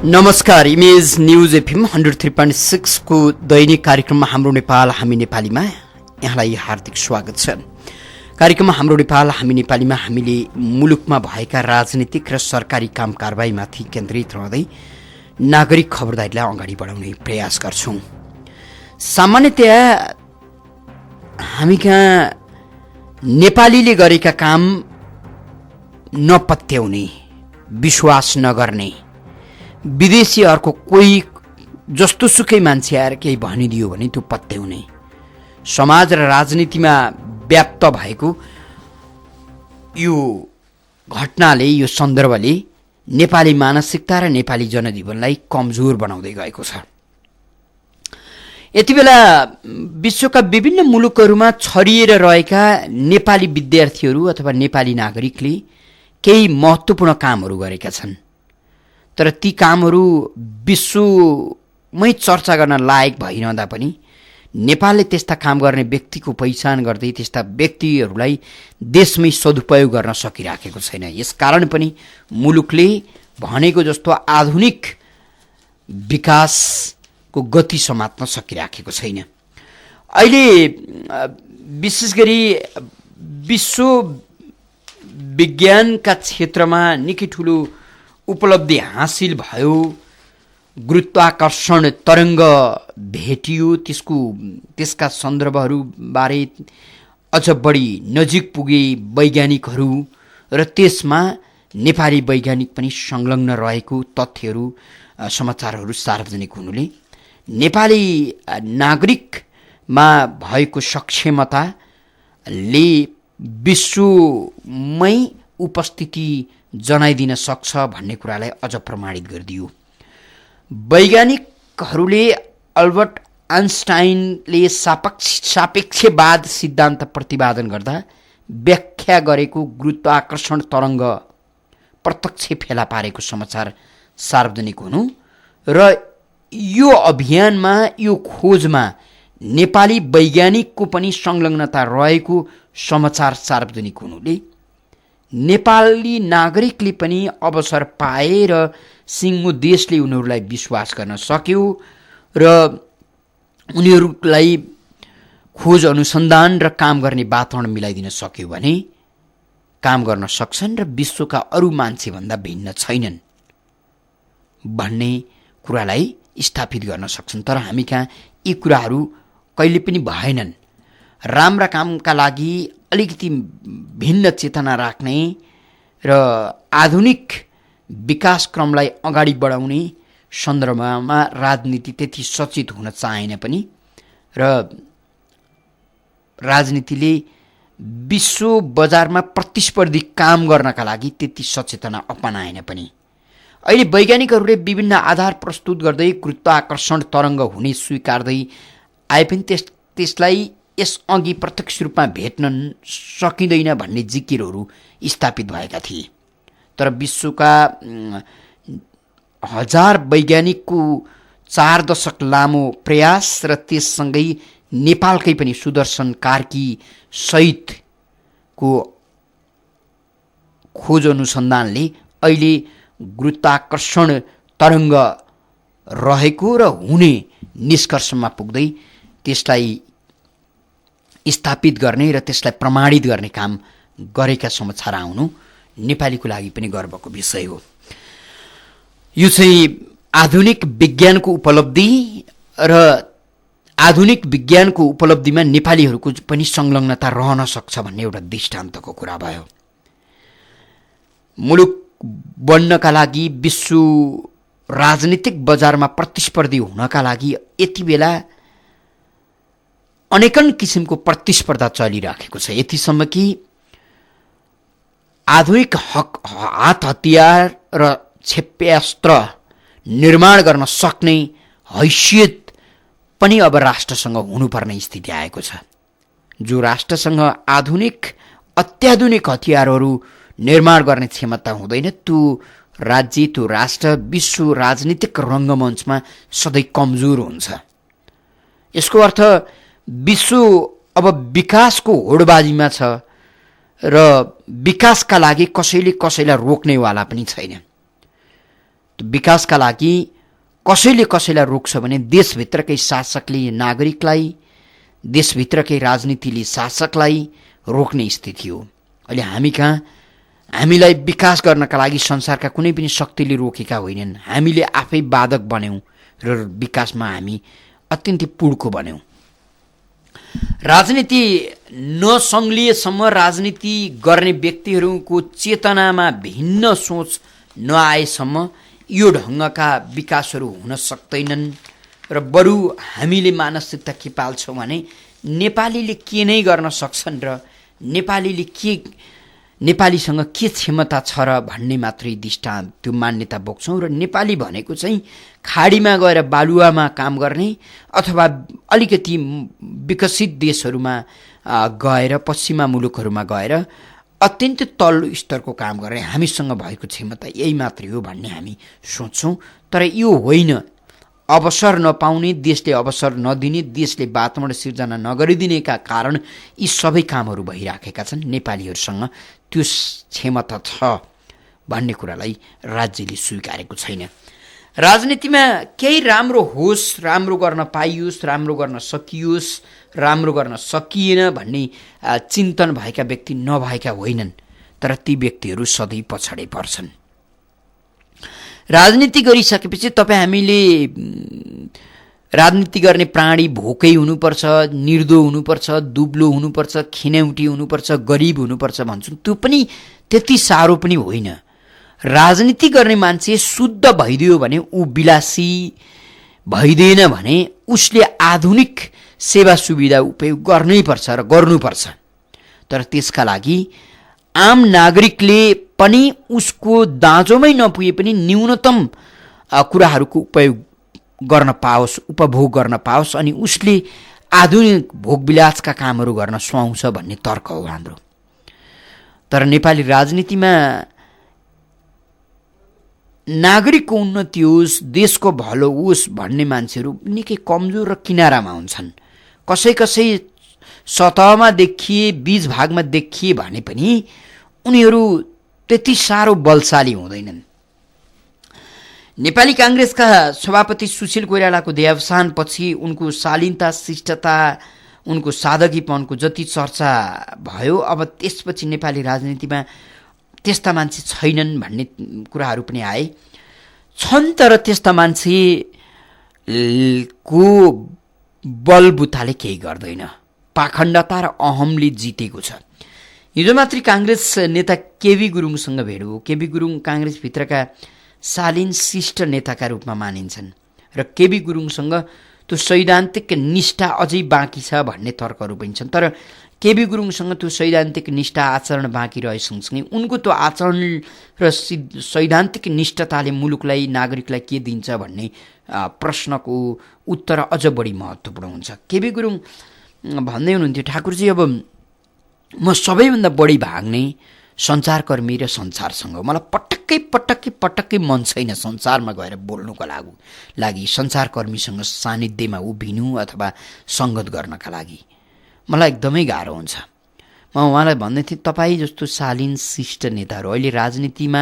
नमस्कार, image news FM 103.6 को दैनिक कार्यक्रममा हाम्रो नेपाल हामी नेपालीमा यहाँलाई हार्दिक स्वागत छ। कार्यक्रममा हाम्रो नेपाल हामी नेपालीमा हामीले मुलुकमा भएका राजनीतिक र सरकारी काम कारबाहीमाथि केन्द्रित रहँदै नागरिक खबरदारीलाई अगाडि बढाउने प्रयास गर्छौं। सामान्यतया हामी कहाँ नेपालीले गरेका काम नपत्याउने, विश्वास नगर्ने, विदेशीहरूको कोही जस्तो सुकै मान्छे आएर केही भनिदियो भने त्यो पत्याउने, समाज र राजनीतिमा व्याप्त भएको यो घटनाले, यो सन्दर्भले नेपाली मानसिकता र नेपाली जनजीवनलाई कमजोर बनाउँदै गएको छ। यति बेला विश्वका विभिन्न मुलुकहरूमा छरिएर रहेका नेपाली विद्यार्थीहरू अथवा नेपाली नागरिकले केही महत्त्वपूर्ण कामहरू गरेका छन्, तर ती कामहरू विश्वमै चर्चा गर्न लायक भइरहँदा पनि नेपालले त्यस्ता काम गर्ने व्यक्तिको पहिचान गर्दै त्यस्ता व्यक्तिहरूलाई देशमै सदुपयोग गर्न सकिराखेको छैन। यसकारण पनि मुलुकले भनेको जस्तो आधुनिक विकासको गति समात्न सकिराखेको छैन। अहिले विशेष गरी विश्व विज्ञानका क्षेत्रमा निकै ठुलो उपलब्धि हासिल भयो, गुरुत्वाकर्षण तरङ्ग भेटियो, त्यसका सन्दर्भहरूबारे अझ बढी नजिक पुगे वैज्ञानिकहरू र त्यसमा नेपाली वैज्ञानिक पनि संलग्न रहेको तथ्यहरू, समाचारहरू सार्वजनिक हुनुले नेपाली नागरिकमा भएको सक्षमताले विश्वमै उपस्थिति जनाइदिन सक्छ भन्ने कुरालाई अझ प्रमाणित गरिदियो। वैज्ञानिकहरूले अल्बर्ट आइन्स्टाइनले सापेक्षवाद सिद्धान्त प्रतिपादन गर्दा व्याख्या गरेको गुरुत्वाकर्षण तरङ्ग प्रत्यक्ष फेला पारेको समाचार सार्वजनिक हुनु र यो अभियानमा, यो खोजमा नेपाली वैज्ञानिकको पनि संलग्नता रहेको समाचार सार्वजनिक हुनुले नेपाली नागरिकले पनि अवसर पाए र सिङ्गो देशले उनीहरूलाई विश्वास गर्न सक्यो र उनीहरूलाई खोज अनुसन्धान र काम गर्ने वातावरण मिलाइदिन सक्यो भने काम गर्न सक्छन् र विश्वका अरू मान्छेभन्दा भिन्न छैनन् भन्ने कुरालाई स्थापित गर्न सक्छन्। तर हामी कहाँ यी कुराहरू कहिले पनि भएनन्। राम्रा कामका लागि अलिकति भिन्न चेतना राख्ने र आधुनिक विकास क्रमलाई अगाडि बढाउने सन्दर्भमा राजनीति त्यति सचेत हुन चाहेन पनि र राजनीतिले विश्व बजारमा प्रतिस्पर्धी काम गर्नका लागि त्यति सचेतना अपनाएन पनि। अहिले वैज्ञानिकहरूले विभिन्न आधार प्रस्तुत गर्दै गुरुत्वाकर्षण तरङ्ग हुने स्वीकार्दै आए पनि त्यसलाई यसअघि प्रत्यक्ष रूपमा भेट्न सकिँदैन भन्ने जिकिरहरू स्थापित भएका थिए। तर विश्वका हजार वैज्ञानिकको 4 दशक लामो प्रयास र त्यससँगै नेपालकै पनि सुदर्शन कार्की सहितको खोज अनुसन्धानले अहिले गुरुत्वाकर्षण तरङ्ग रहेको र हुने निष्कर्षमा पुग्दै त्यसलाई स्थापित गर्ने र त्यसलाई प्रमाणित गर्ने काम गरेका समाचार आउनु नेपालीको लागि पनि गर्वको विषय हो। यो चाहिँ आधुनिक विज्ञानको उपलब्धि र आधुनिक विज्ञानको उपलब्धिमा नेपालीहरूको पनि संलग्नता रहन सक्छ भन्ने एउटा दृष्टान्तको कुरा भयो। मुलुक बन्नका लागि, विश्व राजनीतिक बजारमा प्रतिस्पर्धी हुनका लागि यति बेला अनेकन किसिमको प्रतिस्पर्धा चलिराखेको छ। यतिसम्म कि आधुनिक हात हतियार र क्षेप्यास्त्र निर्माण गर्न सक्ने हैसियत पनि अब राष्ट्रसँग हुनुपर्ने स्थिति आएको छ। जो राष्ट्रसँग अत्याधुनिक हतियारहरू निर्माण गर्ने क्षमता हुँदैन, त्यो राज्य, त्यो राष्ट्र विश्व राजनीतिक रङ्गमञ्चमा सधैँ कमजोर हुन्छ। यसको अर्थ विश्व अब विकासको होडबाजीमा छ र विकासका लागि कसैले कसैलाई रोक्नेवाला पनि छैन। विकासका लागि कसैले कसैलाई रोक्छ भने देशभित्रकै शासकले नागरिकलाई, देशभित्रकै राजनीतिले शासकलाई रोक्ने स्थिति हो। अहिले हामी कहाँ हामीलाई विकास गर्नका लागि संसारका कुनै पनि शक्तिले रोकेका होइनन्। हामीले आफै बाधक बन्यौँ र विकासमा हामी अत्यन्तै पुड्को बन्यौँ। राजनीति नसंलिएसम्म, राजनीति गर्ने व्यक्तिहरूको चेतनामा भिन्न सोच नआएसम्म यो ढङ्गका विकासहरू हुन सक्दैनन्। र बरु हामीले मानसिकता के पाल्छौँ भने नेपालीले के नै गर्न सक्छन् र नेपालीसँग के क्षमता छ र भन्ने मात्रै दृष्टान्त, त्यो मान्यता बोक्छौँ। र नेपाली भनेको चाहिँ खाडीमा गएर बालुवामा काम गर्ने अथवा अलिकति विकसित देशहरूमा गएर, पश्चिमा मुलुकहरूमा गएर अत्यन्तै तल्लो स्तरको काम गर्ने हामीसँग भएको क्षमता यही मात्रै हो भन्ने हामी सोच्छौँ। तर यो होइन। अवसर नपाउने, देशले अवसर नदिने, देशले वातावरण सिर्जना नगरिदिनेका कारण यी सबै कामहरू भइराखेका छन्। नेपालीहरूसँग त्यो क्षमता छ भन्ने कुरालाई राज्यले स्वीकारेको छैन। राजनीतिमा केही राम्रो होस्, राम्रो गर्न पाइयोस्, राम्रो गर्न सकियोस्, राम्रो गर्न सकिएन भन्ने चिन्तन भएका व्यक्ति नभएका होइनन्, तर ती व्यक्तिहरू सधैँ पछाडि पर्छन्। राजनीति गरिसकेपछि हामीले राजनीति गर्ने प्राणी भोकै हुनुपर्छ, निर्दो हुनुपर्छ, दुब्लो हुनुपर्छ, खिनौटी हुनुपर्छ, गरिब हुनुपर्छ भन्छौँ। त्यो पनि त्यति साह्रो पनि होइन। राजनीति गर्ने मान्छे शुद्ध भइदियो भने ऊ विलासी भइदिएन भने उसले आधुनिक सेवा सुविधा उपयोग गर्नैपर्छ र गर्नुपर्छ। तर त्यसका लागि आम नागरिकले पनि उसको दाँजोमै नपुगे पनि न्यूनतम कुराहरूको उपयोग गर्न पाओस्, उपभोग गर्न पाओस्, अनि उसले आधुनिक भोगविलासका कामहरू गर्न सुहाउँछ भन्ने तर्क हो हाम्रो। तर नेपाली राजनीतिमा नागरिकको उन्नति होस्, देशको भलो होस् भन्ने मान्छेहरू निकै कमजोर र किनारामा हुन्छन्। कसै कसै सतहमा देखिए, बीच भागमा देखिए भने पनि उनीहरू त्यति साह्रो बलशाली हुँदैनन्। नेपाली काङ्ग्रेसका सभापति सुशील कोइरालाको देहावसानपछि उनको शालीनता, शिष्टता, उनको सादगीपनको जति चर्चा भयो, अब त्यसपछि नेपाली राजनीतिमा त्यस्ता मान्छे छैनन् भन्ने कुराहरू पनि आए। छन्, तर त्यस्ता मान्छेको बलबुताले केही गर्दैन। पाखण्डता र अहमले जितेको छ। हिजो मात्रै काङ्ग्रेस नेता केबी गुरुङसँग भेट हो। केबी गुरुङ काङ्ग्रेसभित्रका शालीन शिष्ट नेताका रूपमा मानिन्छन् र केबी गुरुङसँग त्यो सैद्धान्तिक निष्ठा अझै बाँकी छ भन्ने तर्कहरू पनि छन्। तर केबी गुरुङसँग त्यो सैद्धान्तिक निष्ठा, आचरण बाँकी रहे सँगसँगै उनको त्यो आचरण र सैद्धान्तिक निष्ठताले मुलुकलाई, नागरिकलाई के दिन्छ भन्ने प्रश्नको उत्तर अझ बढी महत्त्वपूर्ण हुन्छ। केबी गुरुङ भन्दै हुनुहुन्थ्यो, ठाकुरजी अब म सबैभन्दा बढी भाग्ने सञ्चारकर्मी र संसारसँग। मलाई पटक्कै मन छैन संसारमा गएर बोल्नुको लागि, सञ्चारकर्मीसँग सानिध्यमा उभिनु अथवा सङ्गत गर्नका लागि मलाई एकदमै गाह्रो हुन्छ। म उहाँलाई भन्दै थिएँ, तपाईँ जस्तो शालीन शिष्ट नेताहरू अहिले राजनीतिमा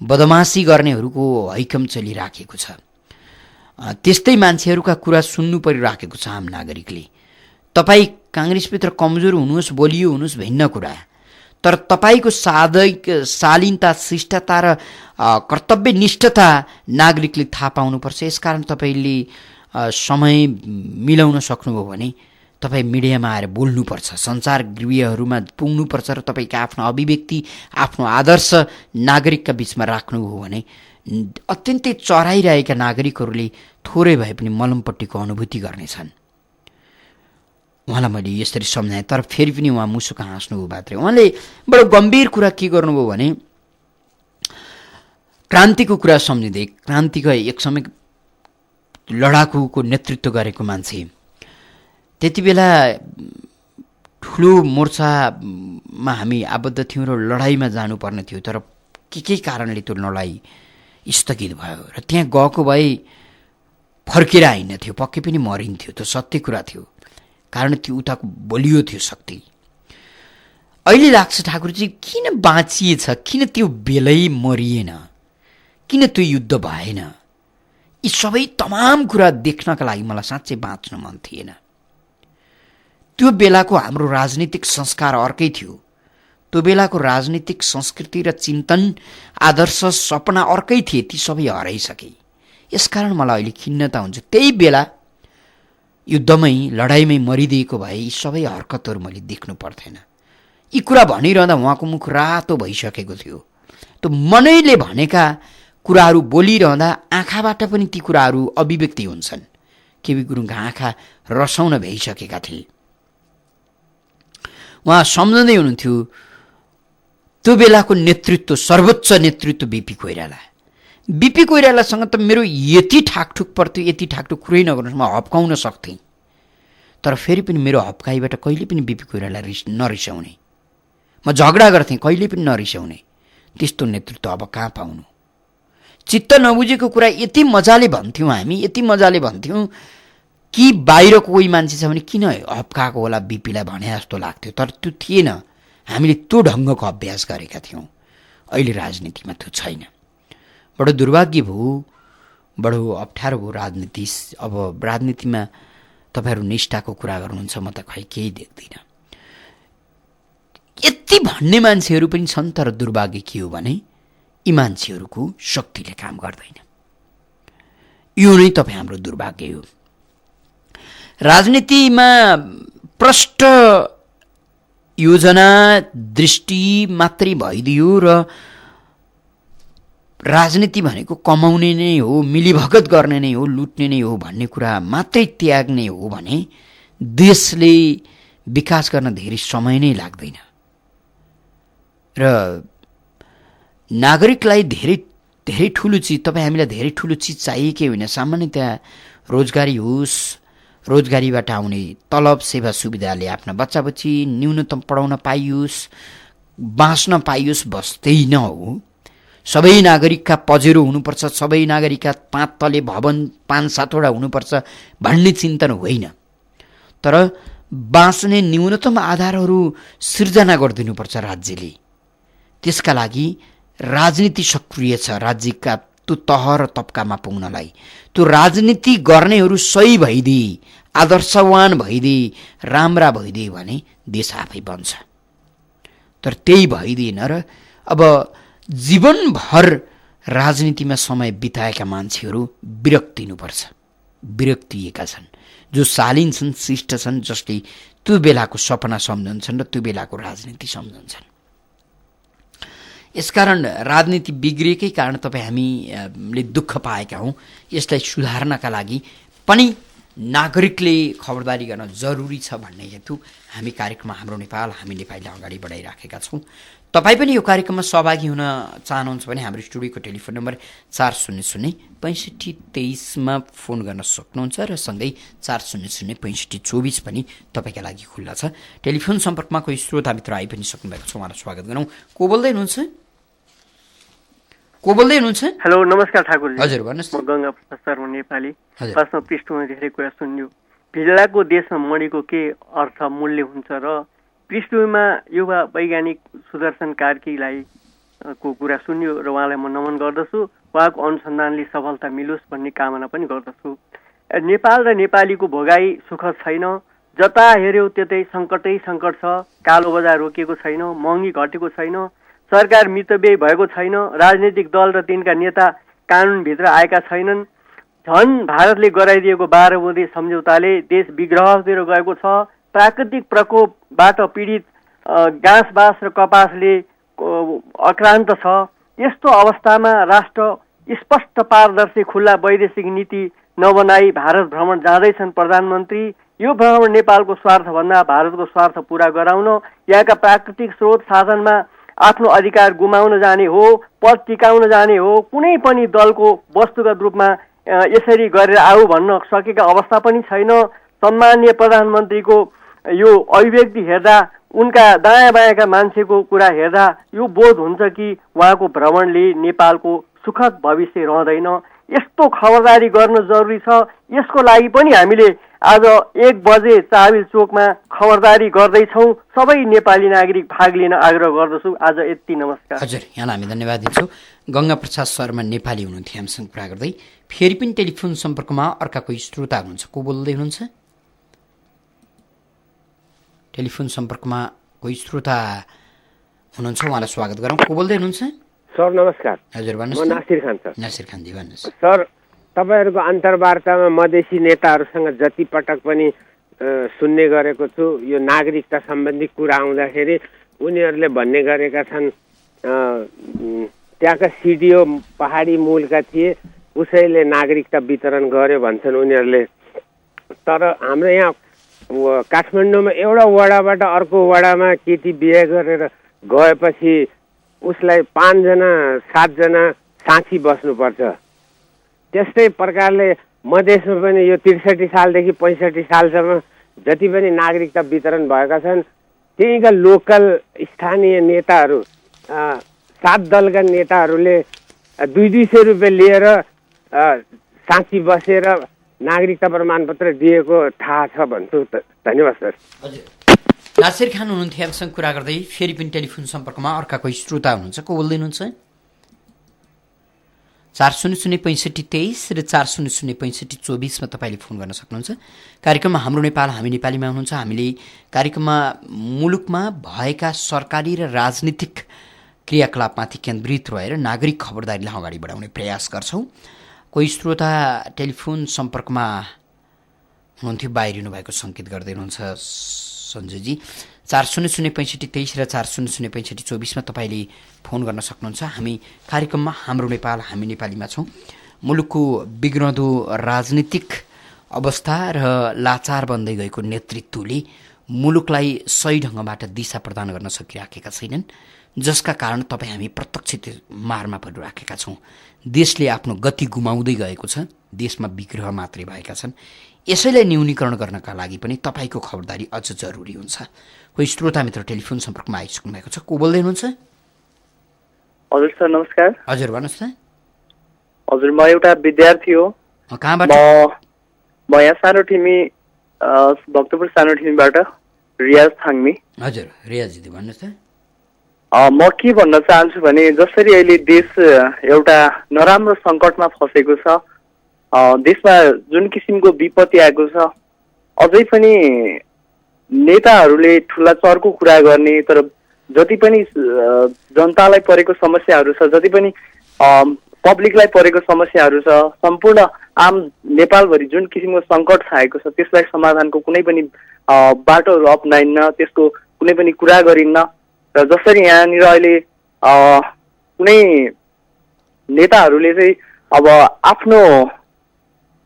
बदमासी गर्नेहरूको हैकम चलिराखेको छ। त्यस्तै मान्छेहरूका कुरा सुन्नु परिराखेको छ आम नागरिकले। तपाईँ काङ्ग्रेसभित्र कमजोर हुनुहोस्, बलियो हुनुहोस्, भिन्न कुरा, तर तपाईँको शालीनता, शिष्टता र कर्तव्यनिष्ठता नागरिकले थाहा पाउनुपर्छ। यसकारण तपाईँले समय मिलाउन सक्नुभयो भने तपाईँ मिडियामा आएर बोल्नुपर्छ, सञ्चार गृहहरूमा पुग्नुपर्छ र तपाईँको आफ्नो अभिव्यक्ति, आफ्नो आदर्श नागरिकका बिचमा राख्नुभयो भने अत्यन्तै चराइरहेका नागरिकहरूले थोरै भए पनि मलमपट्टिको अनुभूति गर्नेछन्। उहाँलाई मैले यसरी सम्झाएँ, तर फेरि पनि उहाँ मुसुक हाँस्नुभयो मात्रै। उहाँले बडो गम्भीर कुरा के गर्नुभयो भने क्रान्तिको कुरा सम्झिँदै, क्रान्तिको एक समय लडाकुको नेतृत्व गरेको मान्छे, त्यति बेला ठुलो मोर्चामा हामी आबद्ध थियौँ र लडाइँमा जानुपर्ने थियो, तर के कारणले त्यो लडाइँ स्थगित भयो र त्यहाँ गएको भए फर्केर आइन थियो, पक्कै पनि मरिन्थ्यो। त्यो सत्य कुरा थियो, कारण त्यो उताको बलियो थियो शक्ति। अहिले लाग्छ ठाकुरजी किन बाँचिएछ, किन त्यो बेलै मरिएन, किन त्यो युद्ध भएन, यी सबै तमाम कुरा देख्नका लागि मलाई साँच्चै बाँच्न मन थिएन। त्यो बेलाको हाम्रो राजनीतिक संस्कार अर्कै थियो, त्यो बेलाको राजनीतिक संस्कृति र चिन्तन आदर्श सपना अर्कै थिए, ती सबै हराइसके। यसकारण मलाई अहिले खिन्नता हुन्छ, त्यही बेला युद्धमै लडाइँमै मरिदिएको भए यी सबै हरकतहरू मैले देख्नु पर्थेन। यी कुरा भनिरहँदा उहाँको मुख रातो भइसकेको थियो। त्यो मनैले भनेका कुराहरू बोलिरहँदा आँखाबाट पनि ती कुराहरू अभिव्यक्ति हुन्छन्। केबी गुरुङका आँखा रसाउन भइसकेका थिए। उहाँ सम्झँदै हुनुहुन्थ्यो त्यो बेलाको नेतृत्व, सर्वोच्च नेतृत्व बिपी कोइराला। बिपी कोइरालासँग त मेरो यति ठाकठुक पर्थ्यो, यति ठाकठुक कुरै नगर्नुहोस्, म हप्काउन सक्थेँ। तर फेरि पनि मेरो हप्काइबाट कहिले पनि बिपी कोइराला नरिसाउने, म झगडा गर्थेँ, कहिले पनि नरिसाउने। त्यस्तो नेतृत्व अब कहाँ पाउनु। चित्त नबुझेको कुरा यति मजाले भन्थ्यौँ हामी, यति मजाले भन्थ्यौँ कि बाहिरको कोही मान्छे छ भने किन हप्काएको होला बिपीलाई भने जस्तो लाग्थ्यो। तर त्यो थिएन, हामीले त्यो ढङ्गको अभ्यास गरेका थियौँ। अहिले राजनीतिमा त्यो छैन। बडो दुर्भाग्य भयो, बडो अप्ठ्यारो भयो राजनीति। अब राजनीतिमा तपाईँहरू निष्ठाको कुरा गर्नुहुन्छ, म त खै केही देख्दिनँ। यति भन्ने मान्छेहरू पनि छन्, तर दुर्भाग्य के हो भने यी मान्छेहरूको शक्तिले काम गर्दैन। यो नै तपाईँ हाम्रो दुर्भाग्य हो। राजनीतिमा प्रष्ट योजना दृष्टि मात्रै भइदियो र राजनीति भनेको कमाउने नै हो, मिलीभगत गर्ने नै हो, लुट्ने नै हो भन्ने कुरा मात्रै त्याग्ने हो भने देशले विकास गर्न धेरै समय नै लाग्दैन। र नागरिकलाई धेरै धेरै ठुलो चिज, तपाईँ हामीलाई धेरै ठुलो चिज चाहिएकै होइन। सामान्यतया रोजगारी होस्, रोजगारीबाट आउने तलब सेवा सुविधाले आफ्ना बच्चाबच्ची न्यूनतम पढाउन पाइयोस्, बाँच्न पाइयोस्, बस्दै नहो। सबै नागरिकका पजेरो हुनुपर्छ, सबै नागरिकका 5 तले भवन 5-7वटा हुनुपर्छ भन्ने चिन्तन होइन। तर बाँच्ने न्यूनतम आधारहरू सिर्जना गरिदिनुपर्छ राज्यले। त्यसका लागि राजनीति सक्रिय छ राज्यका त्यो तह र तबकामा पुग्नलाई। त्यो राजनीति गर्नेहरू सही भइदिए, आदर्शवान भइदिए, राम्रा भइदिए भने देश आफै बन्छ। तर त्यही भइदिएन र अब जीवनभर राजनीतिमा समय बिताएका मान्छेहरू विरक्तिनुपर्छ, विरक्तिएका छन्, जो शालीन छन्, शिष्ट छन्, जसले त्यो बेलाको सपना सम्झन्छन् र त्यो बेलाको राजनीति सम्झन्छन्। यसकारण राजनीति बिग्रिएकै कारण तपाईँ हामीले दुःख पाएका हौँ। यसलाई सुधार्नका लागि पनि नागरिकले खबरदारी गर्न जरुरी छ भन्ने हेतु हामी कार्यक्रममा हाम्रो नेपाल, हामी नेपालीलाई अगाडि बढाइराखेका छौँ। तपाईँ पनि यो कार्यक्रममा सहभागी हुन चाहनुहुन्छ भने हाम्रो स्टुडियोको टेलिफोन नम्बर 400-6523मा फोन गर्न सक्नुहुन्छ र सँगै 400-6524 पनि तपाईँका लागि खुल्ला छ। टेलिफोन सम्पर्कमा कोही श्रोता मित्र आइ पनि सक्नुभएको छ, उहाँलाई स्वागत गरौँ। को बोल्दै हुनुहुन्छ? हेलो, नमस्कार ठाकुरजी। हजुर भन्नुहोस्। म गङ्गा प्रसाद शर्मा नेपाली। खासमा पृष्ठमा धेरै कुरा सुन्यो। भिडलाको देशमा मरेको के अर्थ मूल्य हुन्छ र पृष्ठभूमिमा युवा वैज्ञानिक सुदर्शन कार्कीलाई को कुरा सुन्यो र उहाँलाई म नमन गर्दछु। उहाँको अनुसन्धानले सफलता मिलोस् भन्ने कामना पनि गर्दछु। नेपाल र नेपालीको भोगाई सुखद छैन। जता हेऱ्यो त्यतै सङ्कटै सङ्कट छ। कालो बजार रोकिएको छैन, महँगी घटेको छैन, सरकार मितव्यय भएको छैन, राजनीतिक दल र तिनका नेता कानुनभित्र आएका छैनन्। झन् भारतले गराइदिएको 12 बुँदे सम्झौताले देश विग्रहतिर गएको छ। प्राकृतिक प्रकोपबाट पीडित घाँस-बाँस र कपासले आक्रान्त छ। यस्तो अवस्थामा राष्ट्र स्पष्ट पारदर्शी खुल्ला वैदेशिक नीति नबनाई भारत भ्रमण जाँदैछन् प्रधानमन्त्री। यो भ्रमण नेपालको स्वार्थभन्दा भारतको स्वार्थ पुरा गराउन, यहाँका प्राकृतिक स्रोत साधनमा आफ्नो अधिकार गुमाउन जाने हो, पद टिकाउन जाने हो। कुनै पनि दलको वस्तुगत रूपमा यसरी गरेर आऊ भन्न सकेका अवस्था पनि छैन। सम्माननीय प्रधानमन्त्रीको यो अभिव्यक्ति हेर्दा, उनका दायाँ बायाँका मान्छेको कुरा हेर्दा यो बोध हुन्छ कि उहाँको भ्रमणले नेपालको सुखद भविष्य रहँदैन। यस्तो खबरदारी गर्न जरुरी छ। यसको लागि पनि हामीले आज 1 बजे चाबिल चोकमा खबरदारी गर्दैछौँ। सबै नेपाली नागरिक भाग लिन आग्रह गर्दछु। आज यति, नमस्कार। हजुर, यहाँलाई हामी धन्यवाद दिन्छौँ। गङ्गा प्रसाद शर्मा नेपाली हुनुहुन्थ्यो हामीसँग कुरा गर्दै। फेरि पनि टेलिफोन सम्पर्कमा अर्का कोही श्रोता हुनुहुन्छ। को बोल्दै हुनुहुन्छ? टेलिफोन सम्पर्कमा कोही श्रोता हुनुहुन्छ, उहाँलाई स्वागत गरौँ। को बोल्दै हुनुहुन्छ? सर नमस्कार। हजुर भन्नुहोस्। म नासिर खान सर। नासिर खानजी भन्नुहोस्। सर, तपाईँहरूको अन्तर्वार्तामा मधेसी नेताहरूसँग जति पटक पनि सुन्ने गरेको छु, यो नागरिकता सम्बन्धी कुरा आउँदाखेरि उनीहरूले भन्ने गरेका छन् त्यहाँका सिडिओ पहाडी मूलका थिए, उसैले नागरिकता वितरण गर्यो भन्छन् उनीहरूले। तर हाम्रो यहाँ काठमाडौँमा एउटा वडाबाट अर्को वडामा केटी बिहे गरेर गएपछि उसलाई 5 जना 7 जना साथी बस्नुपर्छ। त्यस्तै प्रकारले मधेसमा पनि यो 63 सालदेखि 65 सालसम्म जति पनि नागरिकता वितरण भएका छन्, त्यहीँका लोकल स्थानीय नेताहरू 7 दलका नेताहरूले 200 रुपियाँ लिएर साथी बसेर नागरिकता प्रमाणपत्र दिएको थाहा छ भन्छु। धन्यवाद सर। हजुर, नासिर खान हुनुहुन्थ्यो हामीसँग कुरा गर्दै। फेरि पनि टेलिफोन सम्पर्कमा अर्का कोही श्रोता हुनुहुन्छ। को बोल्दै हुनुहुन्छ? 4006523 र 4006524 तपाईँले फोन गर्न सक्नुहुन्छ। कार्यक्रममा हाम्रो नेपाल हामी नेपालीमा हुनुहुन्छ। हामीले कार्यक्रममा मुलुकमा भएका सरकारी र राजनीतिक क्रियाकलापमाथि केन्द्रित रहेर नागरिक खबरदारीलाई अगाडि बढाउने प्रयास गर्छौँ। कोही श्रोता टेलिफोन सम्पर्कमा हुनुहुन्थ्यो, बाहिरिनु भएको सङ्केत गर्दै हुनुहुन्छ सञ्जयजी। 4006523 र 4006524 तपाईँले फोन गर्न सक्नुहुन्छ। हामी कार्यक्रममा हाम्रो नेपाल हामी नेपालीमा छौँ। मुलुकको बिग्रँदो राजनीतिक अवस्था र लाचार बन्दै गएको नेतृत्वले मुलुकलाई सही ढङ्गबाट दिशा प्रदान गर्न सकिराखेका छैनन्, जसका कारण तपाईँ हामी प्रत्यक्ष मारमा परिराखेका छौँ। देशले आफ्नो गति गुमाउँदै गएको छ, देशमा विग्रह मात्रै भएका छन्। यसैलाई न्यूनीकरण गर्नका लागि पनि तपाईँको खबरदारी अझ जरुरी हुन्छ। कोही श्रोता मित्र टेलिफोन सम्पर्कमा आइसक्नु भएको छ। को बोल्दै हुनुहुन्छ? हजुर सर नमस्कार। हजुर भन्नुहोस् न। हजुर, म एउटा विद्यार्थी हो। कहाँबाट? म यहाँ सानो ठिमी भक्तपुर सानो ठिमीबाट रियाज थाङमी। हजुर रियाज दिदी भन्नुहोस् न। म के भन्न चाहन्छु भने जसरी अहिले देश एउटा नराम्रो सङ्कटमा फसेको छ, देशमा जुन किसिमको विपत्ति आएको छ, अझै पनि नेताहरूले ठुला चरको कुरा गर्ने, तर जति पनि जनतालाई परेको समस्याहरू छ, जति पनि पब्लिकलाई परेको समस्याहरू छ, सम्पूर्ण आम नेपालभरि जुन किसिमको सङ्कट छाएको छ त्यसलाई समाधानको कुनै पनि बाटोहरू अपनाइन्न, त्यसको कुनै पनि कुरा गरिन्न। र जसरी यहाँनिर अहिले कुनै नेताहरूले चाहिँ अब आफ्नो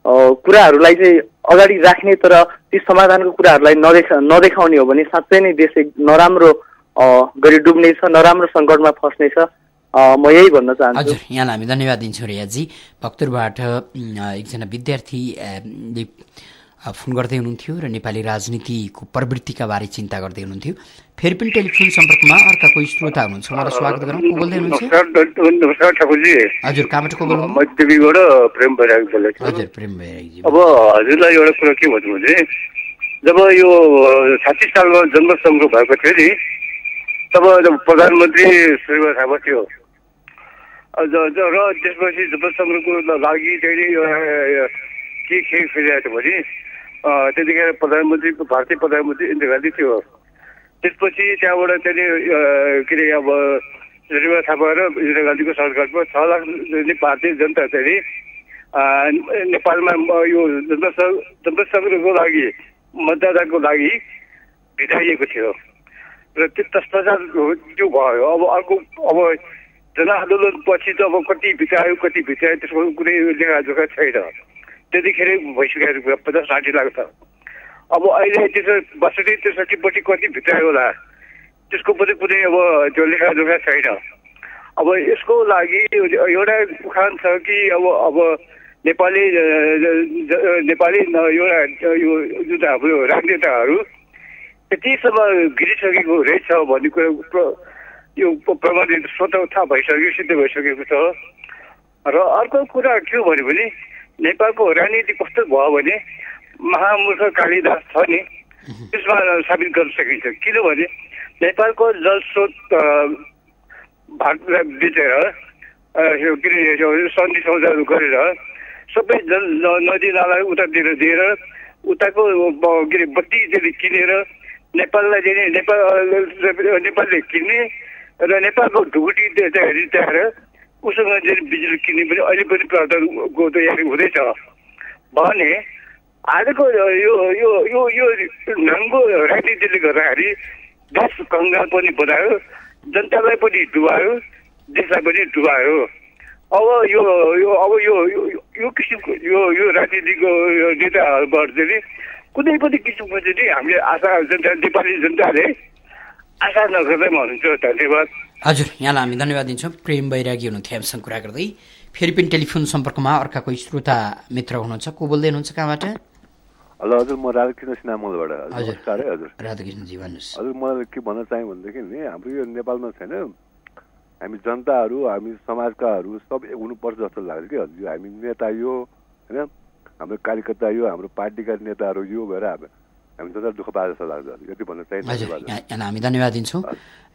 कुराहरूलाई चाहिँ अगाडि राख्ने तर ती समाधानको कुराहरूलाई नदेखाउने हो भने साँच्चै नै देश एक नराम्रो गरी डुब्नेछ, नराम्रो सङ्कटमा फस्नेछ। म यही भन्न चाहन्छु। हजुर, यहाँलाई हामी धन्यवाद दिन्छौँ रियाजी। भक्तपुरबाट एकजना विद्यार्थीले फोन गर्दै हुनुहुन्थ्यो र नेपाली राजनीतिको प्रवृत्तिका बारे चिन्ता गर्दै हुनुहुन्थ्यो। फेरि पनि टेलिफोन सम्पर्कमा अर्का कोही श्रोता हुनुहुन्छ, उहाँलाई स्वागत गरौँ। को बोल्दै हुनुहुन्छ? नमस्कार ठाकुरजी। हजुर, कहाँबाट को बोल्नु? म देवीबाट प्रेम बैरागी बोलेको छु। हजुर प्रेम बैरागी। अब हजुरलाई एउटा कुरा के भन्नु भने, जब यो 36 सालमा जन्म समारोह भएको थियो नि, तब प्रधानमन्त्री श्रीमती थापा थियो र त्यसपछि जन्म समारोहको लागि चाहिँ के खेल खेलिरहेको थियो भने त्यतिखेर प्रधानमन्त्रीको भारतीय प्रधानमन्त्री इन्दिरा गान्धी थियो। त्यसपछि त्यहाँबाट चाहिँ के अरे अब श्रीमती थापा र इन्दिरा गान्धीको सरकारमा 6 लाख भारतीय जनता चाहिँ नेपालमा यो जनसङ्ख्याको लागि मतदाताको लागि भित्राइएको थियो र त्यसपश्चात त्यो भयो। अब अर्को अब जनआन्दोलन पछि त अब कति भित्रायो त्यसको कुनै लेखाजोखा छैन। त्यतिखेर भइसकेको कुरा 50-60 लाख छ। अब अहिले त्यसो 62-63 कति भित्रायो होला, त्यसको पनि कुनै अब त्यो लेखाजोखा छैन। अब यसको लागि एउटा उखान छ कि अब नेपाली यो जुन हाम्रो राजनेताहरू त्यतिसम्म गिरिसकेको रहेछ भन्ने कुरा यो प्रमाणित स्वतः थाहा भइसक्यो, सिद्ध भइसकेको छ। र अर्को कुरा के हो भने नेपालको राजनीति कस्तो भयो भने महामूर्ख कालिदास छ नि त्यसमा साबित गर्न सकिन्छ। किनभने नेपालको जलस्रोत भागलाई बेचेर सन्धि सौदाहरू गरेर सबै नदी नाला उतातिर दिएर उताको के अरे बत्ती किनेर नेपाललाई नेपालले किन्ने र नेपालको ढुकुटी रिटाएर उसँग बिजुली किन्ने पनि अहिले पनि प्रावधानको तयारी हुँदैछ भने आजको यो नाङ्गो राजनीतिले गर्दाखेरि देश कङ्गाल पनि बनायो, जनतालाई पनि डुबायो, देशलाई पनि डुबायो। अब यो किसिमको यो राजनीतिको नेताहरूबाट चाहिँ कुनै पनि किसिमको चाहिँ हामीले आशा जनता नेपाली जनताले आशा नगर्दैमा हुनुहुन्छ। धन्यवाद। हजुर, यहाँलाई हामी धन्यवाद दिन्छौँ। प्रेम बैरागी हुनुहुन्थ्यो हामीसँग कुरा गर्दै। फेरि पनि टेलिफोन सम्पर्कमा अर्का कोही श्रोता मित्र हुनुहुन्छ। को बोल्दै हुनुहुन्छ, कहाँबाट? हेलो हजुर, म राधाकृष्ण सिनामलबाट। नमस्कार है हजुर। राधाकृष्णजी भन्नुहोस्। हजुर, मलाई के भन्न चाहेँ भनेदेखि नि हाम्रो यो नेपालमा छैन, हामी जनताहरू, हामी समाजकाहरू सब हुनुपर्छ जस्तो लाग्छ कि हजुर। हामी नेता यो होइन, हाम्रो कार्यकर्ता यो, हाम्रो पार्टीका नेताहरू यो भएर हामी जनता दुःख पाए जस्तो लाग्छ। यति भन्न चाहे। यहाँ हामी धन्यवाद दिन्छौँ।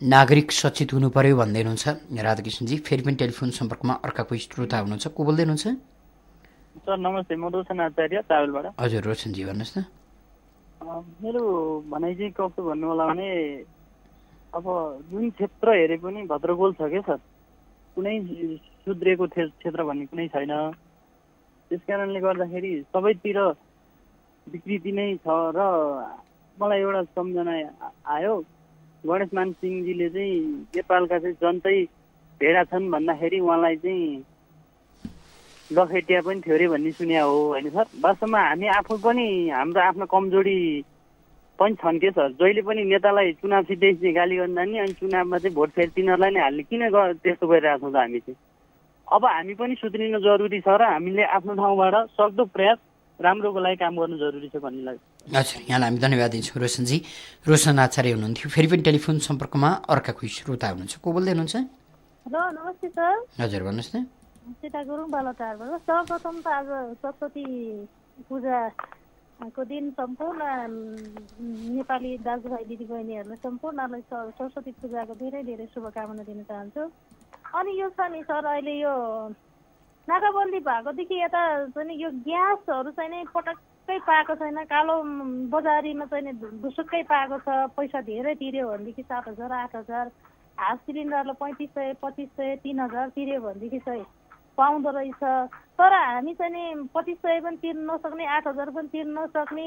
नागरिक सचेत हुनु पर्यो भन्दै हुनुहुन्छ राधाकृष्णजी। फेरि पनि टेलिफोन सम्पर्कमा अर्का कोही श्रोता हुनुहुन्छ। को बोल्दै हुनुहुन्छ? सर नमस्ते, म रोशन आचार्य तावेलबाट। हजुर रोशनजी भन्नुहोस् न। मेरो भनाइ चाहिँ कस्तो भन्नु होला भने अब जुन क्षेत्र हेरे पनि भद्रगोल छ क्या सर, कुनै सुध्रिएको क्षेत्र भन्ने कुनै छैन। त्यस कारणले गर्दाखेरि सबैतिर विकृति नै छ। र मलाई एउटा सम्झना आयो, गणेशमान सिंहजीले चाहिँ नेपालका चाहिँ जनतै भेडा छन् भन्दाखेरि उहाँलाई चाहिँ लखेटिया पनि थियो अरे भन्ने सुन्या हो होइन सर। वास्तवमा हामी आफू पनि हाम्रो आफ्नो कमजोरी पनि छन् के सर। जहिले पनि नेतालाई चुनाव सिधै गाली गर्दा नि अनि चुनावमा चाहिँ भोट फेरि तिनीहरूलाई नै हाल्ने किन त्यस्तो गरिरहेको छौँ त हामी चाहिँ। अब हामी पनि सुध्रिनु जरुरी छ र हामीले आफ्नो ठाउँबाट सक्दो प्रयास राम्रोको लागि काम गर्नु जरुरी छ भन्ने लाग्छ। हजुर, यहाँलाई हामी धन्यवाद दिन्छौँ रोशनजी। रोशन आचार्य हुनुहुन्थ्यो। फेरि पनि टेलिफोन सम्पर्कमा अर्का कोही श्रोता हुनुहुन्छ। को बोल्दै हुनुहुन्छ? हेलो नमस्ते सर। हजुर भन्नुहोस् न। सीता गुरुङ बालटारबाट। सर्वप्रथम त आज सरस्वती पूजाको दिन सम्पूर्ण नेपाली दाजुभाइ दिदीबहिनीहरूलाई सम्पूर्णलाई सरस्वती पूजाको धेरै धेरै शुभकामना दिन चाहन्छु। अनि यो छ नि सर, अहिले यो नाकाबन्दी भएकोदेखि यता चाहिँ यो ग्यासहरू चाहिँ नि पटक्कै पाएको छैन। कालो बजारीमा चाहिँ नि ढुसुक्कै पाएको छ। पैसा धेरै तिर्यो भनेदेखि 7,000 8,000, हाफ सिलिन्डरलाई 3500 2500 3000 तिर्यो भनेदेखि चाहिँ पाउँदो रहेछ। तर हामी चाहिँ नि 2500 पनि तिर्न नसक्ने, 8000 पनि तिर्न नसक्ने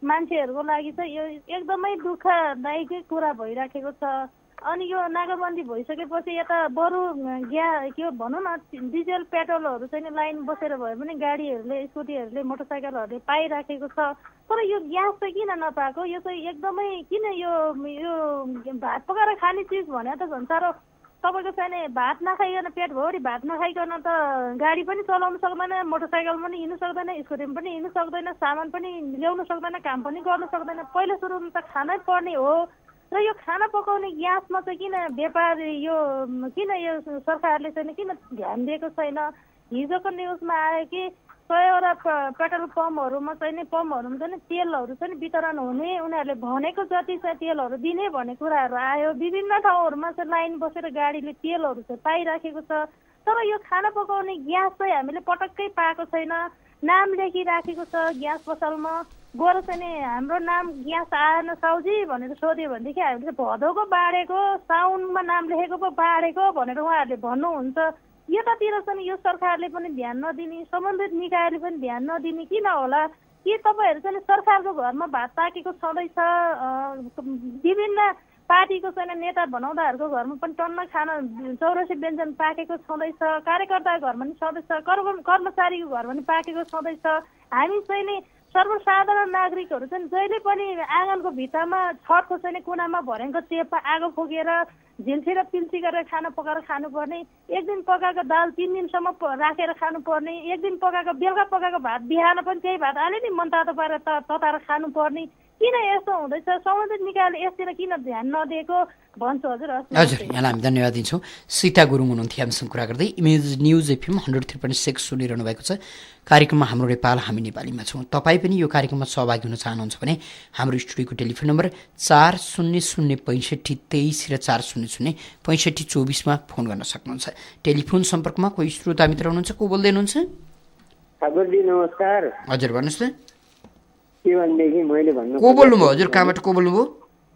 मान्छेहरूको लागि चाहिँ यो एकदमै दुःखदायी कुरा भइराखेको छ। अनि यो नाकाबन्दी भइसकेपछि यता बरु के भनौँ न डिजेल पेट्रोलहरू चाहिँ लाइन बसेर भए पनि गाडीहरूले, स्कुटीहरूले, मोटरसाइकलहरूले पाइराखेको छ। तर यो ग्यास चाहिँ किन नपाएको? यो चाहिँ एकदमै किन यो भात पकाएर खाने चिज भने त झन् साह्रो। तपाईँको चाहिँ भात नखाइकन, पेटभरि भात नखाइकन त गाडी पनि चलाउनु सक्दैन, मोटरसाइकल पनि हिँड्नु सक्दैन, स्कुटीमा पनि हिँड्नु सक्दैन, सामान पनि ल्याउनु सक्दैन, काम पनि गर्नु सक्दैन। पहिलो सुरुमा त खानै पर्ने हो। र यो खाना पकाउने ग्यासमा चाहिँ किन व्यापार किन यो सरकारले चाहिँ किन ध्यान दिएको छैन? हिजोको न्युजमा आयो कि 100वटा पेट्रोल पम्पहरूमा चाहिँ तेलहरू चाहिँ वितरण हुने, उनीहरूले भनेको जति चाहिँ तेलहरू दिने भन्ने कुराहरू आयो। विभिन्न ठाउँहरूमा चाहिँ लाइन बसेर गाडीले तेलहरू चाहिँ पाइराखेको छ। तर यो खाना पकाउने ग्यास चाहिँ हामीले पटक्कै पाएको छैन। नाम लेखिराखेको छ ग्यास पसलमा, गएर चाहिँ हाम्रो नाम ग्यास आएन साउजी भनेर सोध्यो भनेदेखि हामीले भदौको बाँडेको, साउनमा नाम लेखेको पो बाँडेको भनेर उहाँहरूले भन्नुहुन्छ। यतातिर चाहिँ यो सरकारले पनि ध्यान नदिने, सम्बन्धित निकायले पनि ध्यान नदिने किन होला? के तपाईँहरू चाहिँ सरकारको घरमा भात पाकेको छँदैछ? विभिन्न पार्टीको चाहिँ नेता बनाउँदाहरूको घरमा पनि टन्न खाना 84 व्यञ्जन पाकेको छँदैछ। कार्यकर्ताको घरमा पनि छँदैछ, कर्मचारीको घरमा पनि पाकेको छँदैछ। हामी चाहिँ नि सर्वसाधारण नागरिकहरू चाहिँ जहिले पनि आँगनको भित्तामा छतको चाहिँ कुनामा भरेको चेपमा आगो फुकेर झिल्सी र पिल्सी गरेर खाना पकाएर खानुपर्ने, एक दिन पकाएको दाल 3 दिनसम्म राखेर खानुपर्ने, एक दिन पकाएको बेलुका पकाएको भात बिहान पनि त्यही भात अलि नि मनतातो पारेर तताएर खानुपर्ने, किन यस्तो हुँदैछ सम्बन्धित निकायले यसतिर किन ध्यान नदिएको भन्छु हजुर। हजुर यहाँलाई हामी धन्यवाद दिन्छौँ। सीता गुरुङ हुनुहुन्थ्यो हामीसँग कुरा गर्दै। इमेज न्युज FM 103.6 सुनिरहनु भएको छ। कार्यक्रममा हाम्रो नेपाल हामी नेपालीमा छौँ। तपाईँ पनि यो कार्यक्रममा सहभागी हुन चाहनुहुन्छ भने हाम्रो स्टुडियोको टेलिफोन नम्बर 40065323 र 40065424मा फोन गर्न सक्नुहुन्छ। टेलिफोन सम्पर्कमा कोही श्रोता मित्र हुनुहुन्छ। को बोल्दै हुनुहुन्छ? नमस्कार। हजुर भन्नुहोस् न के भनेदेखि मैले भन्नु को बोल्नुभयो हजुर? कहाँबाट को बोल्नुभयो?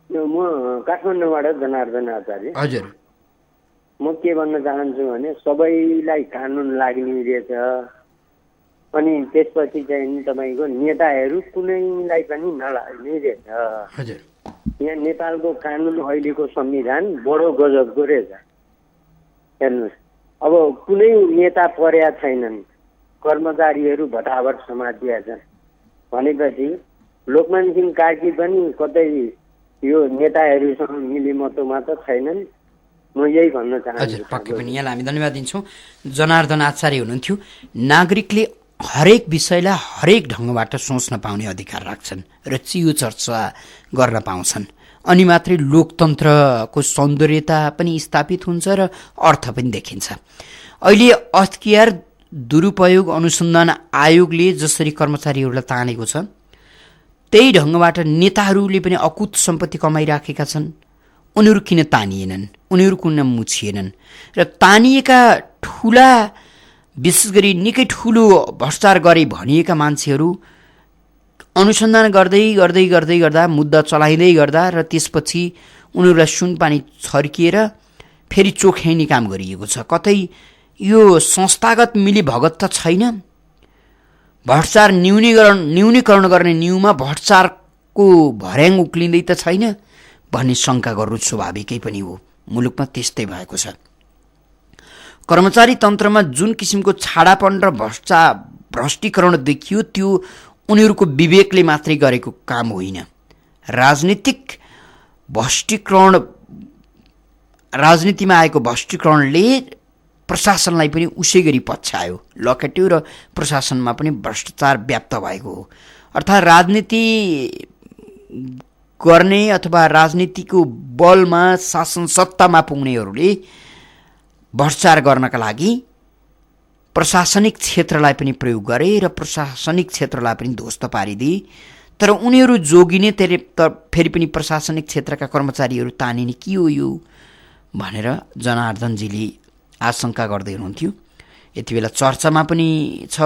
म काठमाडौँबाट जनार्दन आचार्य। हजुर म के भन्न चाहन्छु भने सबैलाई कानुन लाग्ने रहेछ अनि त्यसपछि चाहिँ तपाईँको नेताहरू कुनैलाई पनि नलाग्ने रहेछ। हजुर यहाँ नेपालको कानुन अहिलेको संविधान बडो गजबको रहेछ। हेर्नुहोस् अब कुनै नेता पर्या छैनन्, कर्मचारीहरू भटाभट समातिया छन् भनेपछि लोकमान सिंह कार्की पनि कतै यो नेताहरूसँग मिलिमतोमा त छैनन्। म यही भन्न चाहन्छु। हजुर पक्कै पनि यहाँलाई हामी धन्यवाद दिन्छौँ। जनार्दन आचार्य हुनुहुन्थ्यो। नागरिकले हरेक विषयलाई हरेक ढङ्गबाट सोच्न पाउने अधिकार राख्छन् र चियो चर्चा गर्न पाउँछन् अनि मात्रै लोकतन्त्रको सौन्दर्यता पनि स्थापित हुन्छ र अर्थ पनि देखिन्छ। अहिले अख्तियार दुरुपयोग अनुसन्धान आयोगले जसरी कर्मचारीहरूलाई तानेको छ त्यही ढङ्गबाट नेताहरूले पनि अकुत सम्पत्ति कमाइराखेका छन्। उनीहरू किन तानिएनन्? उनीहरू किन मुछिएनन्? र तानिएका ठुला विशेष गरी निकै ठुलो भ्रष्टाचार गरे भनिएका मान्छेहरू अनुसन्धान गर्दै गर्दै गर्दै गर्दा मुद्दा चलाइँदै गर्दा र त्यसपछि उनीहरूलाई सुनपानी छर्किएर फेरि चोख्याइने काम गरिएको छ। कतै यो संस्थागत मिलीभगत त छैन? भ्रष्टाचार न्यूनीकरण गर्ने न्यूमा भ्रष्टाचारको भर्याङ उक्लिँदै त छैन भन्ने शङ्का गर्नु स्वाभाविकै पनि हो। मुलुकमा त्यस्तै भएको छ। कर्मचारी तन्त्रमा जुन किसिमको छाडापन र भ्रष्टीकरण देखियो त्यो उनीहरूको विवेकले मात्रै गरेको काम होइन। राजनीतिमा आएको भ्रष्टीकरणले प्रशासनलाई पनि उसै गरी पछ्यायो, लखेट्यो र प्रशासनमा पनि भ्रष्टाचार व्याप्त भएको हो। अर्थात् राजनीति गर्ने अथवा राजनीतिको बलमा शासन सत्तामा पुग्नेहरूले भ्रष्टाचार गर्नका लागि प्रशासनिक क्षेत्रलाई पनि प्रयोग गरे र प्रशासनिक क्षेत्रलाई पनि ध्वस्त पारिदिए। तर उनीहरू जोगिने फेरि पनि प्रशासनिक क्षेत्रका कर्मचारीहरू तानिने के हो यो भनेर जनार्दनजीले आशंका गर्दै हुनुहुन्थ्यो। यति बेला चर्चामा पनि छ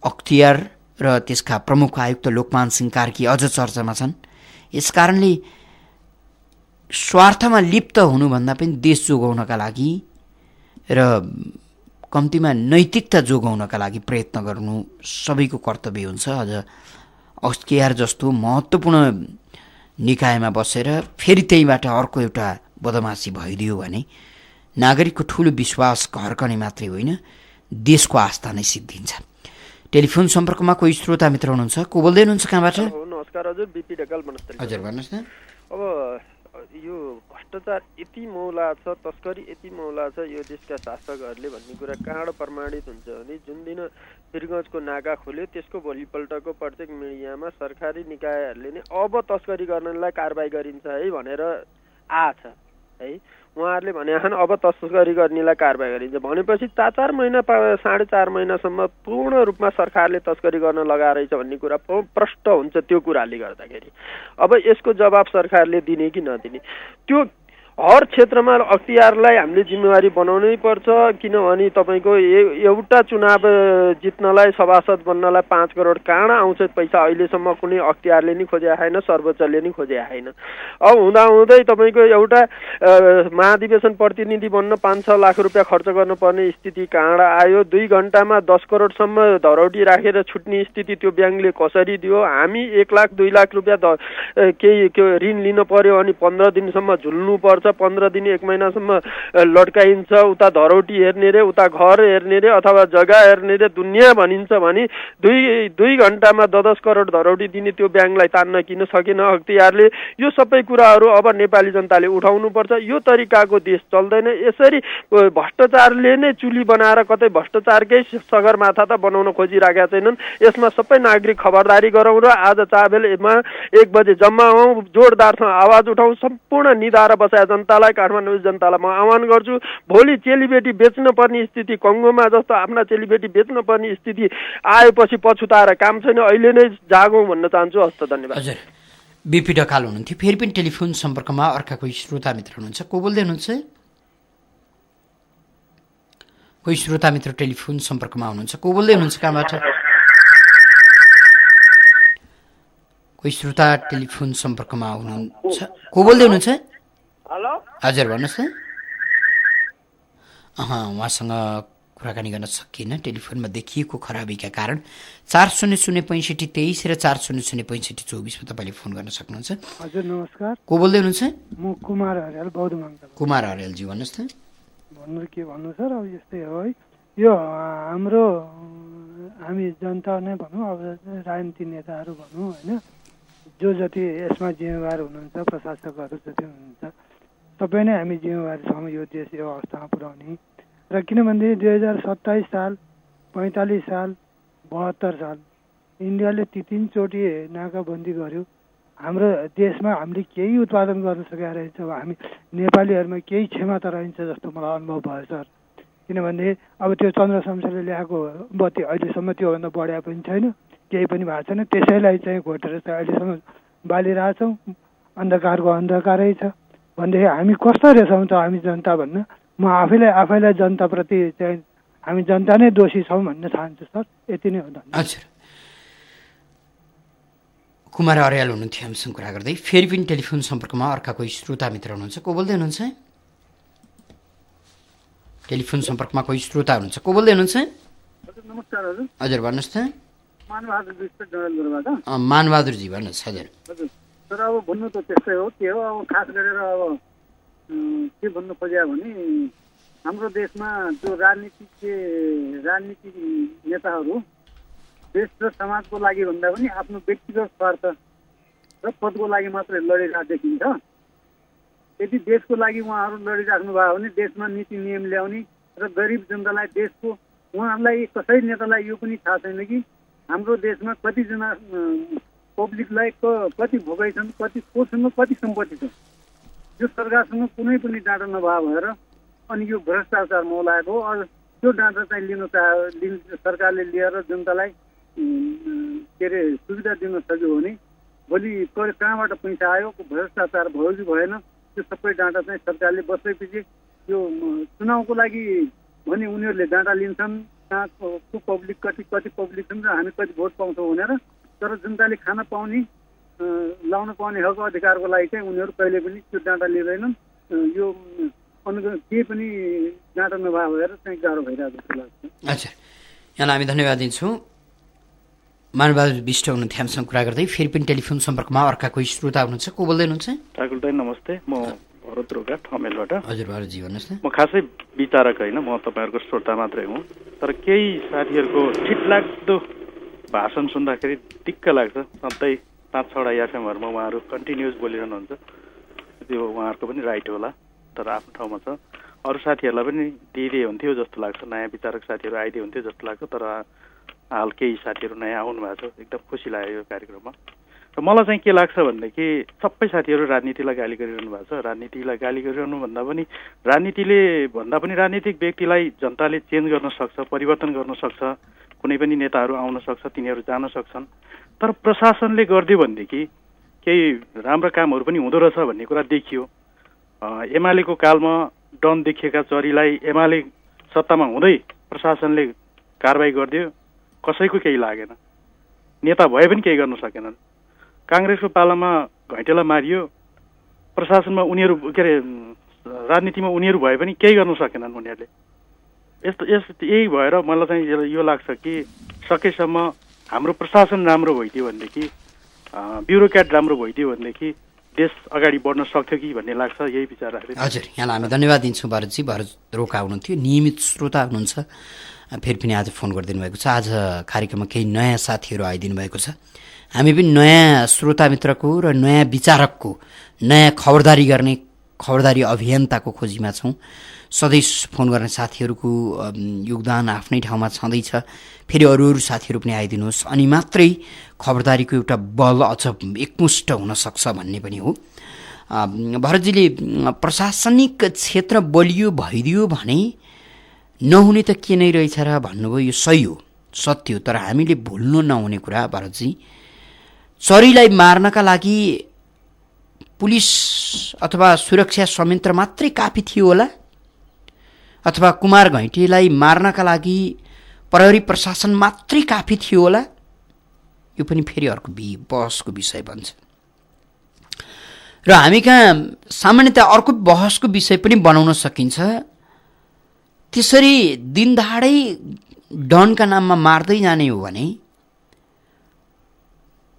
अख्तियार र त्यसका प्रमुख आयुक्त लोकमान सिंह कार्की अझ चर्चामा छन्। यसकारणले स्वार्थमा लिप्त हुनुभन्दा पनि देश जोगाउनका लागि र कम्तीमा नैतिकता जोगाउनका लागि प्रयत्न गर्नु सबैको कर्तव्य हुन्छ। अझ अख्तियार जस्तो महत्त्वपूर्ण निकायमा बसेर फेरि त्यहीबाट अर्को एउटा बदमासी भइदियो भने नागरिकको ठुलो विश्वास घर्कने मात्रै होइन, देशको आस्था नै सिद्धिन्छ। टेलिफोन सम्पर्कमा कोही श्रोता मित्र हुनुहुन्छ। को बोल्दै हुनुहुन्छ? कहाँबाट? नमस्कार हजुर, बिपी ढकाल मनस्तर। हजुर भन्नुहोस् न। अब यो भ्रष्टाचार यति मौला छ, तस्करी यति मौला छ यो देशका शासकहरूले भन्ने कुरा कहाँबाट प्रमाणित हुन्छ भने जुन दिन वीरगञ्जको नाका खोल्यो त्यसको भोलिपल्टको प्रत्येक मिडियामा सरकारी निकायहरूले नै अब तस्करी गर्नलाई कारबाही गरिन्छ है भनेर आछ है। उहाँहरूले भने अब तस्करी गर्नेलाई कारबाही गरिन्छ भनेपछि 4 महिना 4.5 महिनासम्म पूर्ण रूपमा सरकारले तस्करी गर्न लगाएछ भन्ने कुरा प्रष्ट हुन्छ। त्यो कुराले गर्दाखेरि अब यसको जवाब सरकारले दिने कि नदिने, त्यो हर क्षेत्रमा अख्तियारलाई हामीले जिम्मेवारी बनाउनै पर्छ। किनभने तपाईँको एउटा चुनाव जित्नलाई, सभासद बन्नलाई 5 करोड कहाँ आउँछ पैसा? अहिलेसम्म कुनै अख्तियारले नि खोजे छैन, सर्वोच्चले नि खोजे छैन। अब हुँदाहुँदै तपाईँको एउटा महाधिवेशन प्रतिनिधि बन्न 5-6 लाख रुपियाँ खर्च गर्नुपर्ने स्थिति कहाँबाट आयो? 2 घन्टामा 10 करोडसम्म धरौटी राखेर छुट्ने स्थिति त्यो ब्याङ्कले कसरी दियो? हामी 1 लाख 2 लाख रुपियाँ केही ऋण लिन पर्यो अनि 15 दिनसम्म झुल्नु पर्छ 15 दिन 1 महिनासम्म लड्काइन्छ, उता धरौटी हेर्ने रे, उता घर हेर्ने रे, अथवा जग्गा हेर्ने रे, दुनियाँ भनिन्छ भने 2 घण्टामा 10 करोड धरौटी दिने त्यो ब्याङ्कलाई तान्न किन सकेन अख्तियारले? यो सबै कुराहरू अब नेपाली जनताले उठाउनुपर्छ। यो तरिकाको देश चल्दैन। यसरी भ्रष्टाचारले नै चुली बनाएर कतै भ्रष्टाचारकै सगरमाथा त बनाउन खोजिरहेका छैनन्। यसमा सबै नागरिक खबरदारी गरौँ र आज चाबेलमा 1 बजे जम्मा हौँ, जोरदारसँग आवाज उठाउँ। सम्पूर्ण निधाएर बसेका जनतालाई, काठमाडौँ जनतालाई म आह्वान गर्छु, भोलि चेलीबेटी बेच्न पर्ने स्थिति, कङ्गोमा जस्तो आफ्ना चेलीबेटी बेच्न पर्ने स्थिति आएपछि पछुताएर काम छैन। अहिले नै जागौँ भन्न चाहन्छु। हस्त, धन्यवाद। हजुर, बिपी ढकाल हुनुहुन्थ्यो। फेरि पनि टेलिफोन सम्पर्कमा अर्का कोही श्रोता मित्र हुनुहुन्छ। को बोल्दै हुनुहुन्छ? कोही श्रोता मित्र टेलिफोन सम्पर्कमा हुनुहुन्छ। को बोल्दै हुनुहुन्छ? कहाँबाट? कोही श्रोता टेलिफोन सम्पर्कमा हुनुहुन्छ। को बोल्दै हुनुहुन्छ? हेलो, हजुर भन्नुहोस् न। उहाँसँग कुराकानी गर्न सकिएन, टेलिफोनमा देखिएको खराबीका कारण। 4006523 र 4006524 तपाईँले फोन गर्न सक्नुहुन्छ। हजुर नमस्कार। को बोल्दै हुनुहुन्छ? म कुमार हरियाल बौद्धमाङ्ग। कुमार हरियालजी भन्नुहोस् त। भन्नु के भन्नु सर, अब यस्तै हो है। यो हामी जनता नै भनौँ, अब राजनीतिक नेताहरू भनौँ होइन, जो जति यसमा जिम्मेवार हुनुहुन्छ, प्रशासकहरू जति हुनुहुन्छ, सबै नै हामी जिम्मेवारी छौँ यो देश यो अवस्थामा पुर्याउने। र किनभने 2027 साल, 45 साल, 72 साल इन्डियाले ती 3 चोटि नाकाबन्दी गर्यो। हाम्रो देशमा हामीले केही उत्पादन गर्न सकेका रहेछ, हामी नेपालीहरूमा केही क्षमता रहन्छ जस्तो मलाई अनुभव भयो सर। किनभने अब त्यो चन्द्र शमशेरले ल्याएको बत्ती अहिलेसम्म त्योभन्दा बढ्या पनि छैन, केही पनि भएको छैन। त्यसैलाई चाहिँ घोटेर चाहिँ अहिलेसम्म बालिरहेछौँ। अन्धकारको अन्धकारै छ भनेदेखि हामी कस्ता रहेछौँ त हामी जनता भन्न, म आफैलाई जनताप्रति चाहिँ हामी जनता नै दोषी छौँ भन्न चाहन्छु सर। यति नै हो। हजुर, कुमार हरियाल हुनुहुन्थ्यो हामीसँग कुरा गर्दै। फेरि पनि टेलिफोन सम्पर्कमा अर्का कोही श्रोता मित्र हुनुहुन्छ। को बोल्दै हुनुहुन्छ? टेलिफोन सम्पर्कमा कोही श्रोता हुनुहुन्छ। को बोल्दै हुनुहुन्छ? नमस्कार हजुर। हजुर भन्नुहोस् त। मानबहादुर विश्व डडेलधुराबाट। मानबहादुरजी भन्नुहोस्। हजुर हजुर तर अब भन्नु त त्यस्तै हो, के हो अब खास गरेर अब के भन्नु खोज्यो भने हाम्रो देशमा जो राजनीतिक नेताहरू देश र समाजको लागि भन्दा पनि आफ्नो व्यक्तिगत स्वार्थ र पदको लागि मात्रै लडिरहेको देखिन्छ। यदि देशको लागि उहाँहरू लडिराख्नु भयो भने देशमा नीति नियम ल्याउने र गरिब जनतालाई देशको उहाँहरूलाई कसै नेतालाई यो पनि थाहा छैन कि हाम्रो देशमा कतिजना पब्लिकलाई कति भोगाइ छन्, कोसँग कति सम्पत्ति छ। यो सरकारसँग कुनै पनि डाटा नभए भएर अनि यो भ्रष्टाचार मौलाएको हो। अझ त्यो डाटा चाहिँ सरकारले लिएर जनतालाई के अरे सुविधा दिन सक्यो भने भोलि कहाँबाट पैसा आयो, भ्रष्टाचार भयो कि भएन, त्यो सबै डाटा चाहिँ सरकारले बसेपछि यो चुनावको लागि भने उनीहरूले डाटा लिन्छन्, कहाँको पब्लिक कति पब्लिक छन् र हामी कति भोट पाउँछौँ भनेर। तर जनताले खान पाउने लाउन पाउने हक अधिकारको लागि चाहिँ उनीहरू कहिले पनि त्यो डाटा लिँदैनन्। यो केही पनि डाटा नभए भएर चाहिँ गाह्रो भइरहेको जस्तो लाग्छ। अच्छा, यहाँलाई हामी धन्यवाद दिन्छौँ। मानबहादुर विष्ट हुनुहुन्थ्यो हामीसँग कुरा गर्दै। फेरि पनि टेलिफोन सम्पर्कमा अर्का कोही श्रोता हुनुहुन्छ। को बोल्दै हुनुहुन्छ? ठाकुर दाइ नमस्ते, म भरत रोका ठमेलबाट। हजुर भरतजी भन्नुहोस् न। म खासै विचारक होइन, म तपाईँहरूको श्रोता मात्रै हुँ। तर केही साथीहरूको ठिटलाग्दो भाषण सुन्दाखेरि दिक्क लाग्छ। सधैँ 5-6वटा एफएमहरूमा उहाँहरू कन्टिन्युस बोलिरहनुहुन्छ। त्यो उहाँहरूको पनि राइट होला, तर आफ्नो ठाउँमा छ। अरू साथीहरूलाई पनि दिइदिए हुन्थ्यो जस्तो लाग्छ, नयाँ विचारक साथीहरू आइदिए हुन्थ्यो जस्तो लाग्छ। तर हाल केही साथीहरू नयाँ आउनु भएको छ, एकदम खुसी लाग्यो यो कार्यक्रममा। र मलाई चाहिँ के लाग्छ भनेदेखि सबै साथीहरू राजनीतिलाई गाली गरिरहनु भएको छ। राजनीतिलाई गाली गरिरहनु भन्दा पनि राजनीतिक व्यक्तिलाई जनताले चेन्ज गर्न सक्छ, परिवर्तन गर्न सक्छ। कुनै पनि नेताहरू आउन सक्छ, तिनीहरू जान सक्छन्। तर प्रशासनले गरिदियो भनेदेखि केही राम्रो कामहरू पनि हुँदो रहेछ भन्ने कुरा देखियो। एमालेको कालमा डन देखिएका चरीलाई एमाले सत्तामा हुँदै प्रशासनले कारबाही गरिदियो, कसैको केही लागेन, नेता भए पनि केही गर्न सकेनन्। काङ्ग्रेसको पालामा घैँटेला मारियो, प्रशासनमा उनीहरू के अरे राजनीतिमा उनीहरू भए पनि केही गर्न सकेनन् उनीहरूले। यही भएर मलाई चाहिँ यो लाग्छ कि सकेसम्म हाम्रो प्रशासन राम्रो भइदियो भनेदेखि, ब्युरोक्रेट राम्रो भइदियो भनेदेखि देश अगाडि बढ्न सक्थ्यो कि भन्ने लाग्छ, यही विचार राख्दै। हजुर, यहाँलाई हामी धन्यवाद दिन्छौँ भरतजी। भरत रोका हुनुहुन्थ्यो, नियमित श्रोता हुनुहुन्छ, फेरि पनि आज फोन गरिदिनु भएको छ। आज कार्यक्रममा केही नयाँ साथीहरू आइदिनु भएको छ। हामी पनि नयाँ श्रोता मित्रको र नयाँ विचारकको, नयाँ खबरदारी अभियन्ताको खोजीमा छौँ। सधैँ फोन गर्ने साथीहरूको योगदान आफ्नै ठाउँमा छँदैछ, फेरि अरू साथीहरू पनि आइदिनुहोस्, अनि मात्रै खबरदारीको एउटा बल अझ एकमुष्ट हुनसक्छ भन्ने पनि हो। भरतजीले प्रशासनिक क्षेत्र बलियो भइदियो भने नहुने त के नै रहेछ र भन्नुभयो, यो सही हो, सत्य हो। तर हामीले भुल्नु नहुने कुरा भरतजी, चरीलाई मार्नका लागि पुलिस अथवा सुरक्षा संयन्त्र मात्रै काफी थियो होला, अथवा कुमार घैँटेलाई मार्नका लागि प्रहरी प्रशासन मात्रै काफी थियो होला? यो पनि फेरि अर्को बहसको विषय बन्छ र हामी कहाँ सामान्यतया अर्को बहसको विषय पनि बनाउन सकिन्छ। त्यसरी दिनदहाडै डनका नाममा मार्दै जाने हो भने